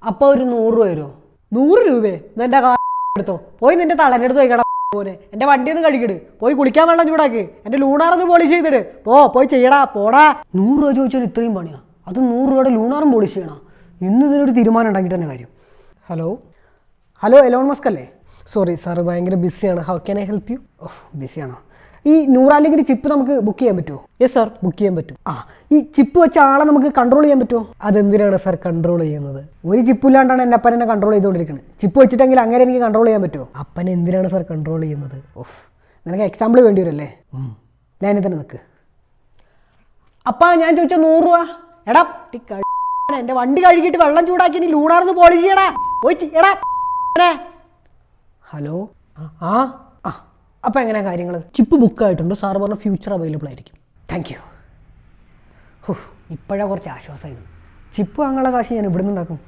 അപ്പോൾ ഒരു 100 രൂപ വരുമോ? 100 രൂപയെ നിന്റെ എടുത്തോ, പോയി നിന്റെ തളൻ്റെ അടുത്ത് പോയിക്കട പോലെ എൻ്റെ വണ്ടി ഒന്ന് കഴുകിട്, പോയി കുളിക്കാൻ വെള്ളം ചൂടാക്ക്, എൻ്റെ ലൂണാറൊന്ന് പോളിഷ് ചെയ്തിട്, പോയി ചെയ്യടാ പോടാ. 100 രൂപ ചോദിച്ചാൽ ഇത്രയും പണിയാ? അത് 100 രൂപയുടെ ലൂണാറും പോളിഷ് ചെയ്യണം. ഇന്ന് ഇതിനൊരു തീരുമാനം ഉണ്ടാക്കിയിട്ട് തന്നെ കാര്യം. ഹലോ എലോൺ മസ്ക് അല്ലേ? സോറി സാറ് ഭയങ്കര ബിസിയാണ്. How can I help you? ബിസിയാണോ? ഈ നൂറാലിൻ്റെ ചിപ്പ് നമുക്ക് ബുക്ക് ചെയ്യാൻ പറ്റുമോ? യെസ് സാർ, ബുക്ക് ചെയ്യാൻ പറ്റും. ഈ ചിപ്പ് വെച്ച ആളെ നമുക്ക് കൺട്രോൾ ചെയ്യാൻ പറ്റുമോ? അതെന്തിനാണ് സാർ കൺട്രോൾ ചെയ്യുന്നത്? ഒരു ചിപ്പില്ലാണ്ടാണ് എൻ്റെ അപ്പൻ എന്നെ കൺട്രോൾ ചെയ്തുകൊണ്ടിരിക്കുന്നത്. ചിപ്പ് വെച്ചിട്ടെങ്കിൽ അങ്ങനെ എനിക്ക് കൺട്രോൾ ചെയ്യാൻ പറ്റുമോ? അപ്പനെ എന്തിനാണ് സാർ കൺട്രോൾ ചെയ്യുന്നത്? നിനക്ക് എക്സാമ്പിൾ വേണ്ടി വരുമല്ലേ? ലൈനിൽ തന്നെ നിൽക്ക്. അപ്പാ ഞാൻ ചോദിച്ച 100 രൂപ. എടാ എൻ്റെ വണ്ടി കഴുകിയിട്ട് വെള്ളം ചൂടാക്കി നീ ലൂണാർന്ന് പോളിഷ് ചെയ്യടാ, പോയി ചെയ്യടാ. ഹലോ അപ്പോൾ എങ്ങനെയാണ് കാര്യങ്ങൾ? ചിപ്പ് ബുക്കായിട്ടുണ്ട്, സാറ് പറഞ്ഞ ഫ്യൂച്ചർ അവൈലബിൾ ആയിരിക്കും. Thank you. ഇപ്പോഴാണ് കുറച്ച് ആശ്വാസമായത്. ചിപ്പ് വാങ്ങാനുള്ള കാശ് ഞാൻ ഇവിടെ നിന്ന് ഉണ്ടാക്കും.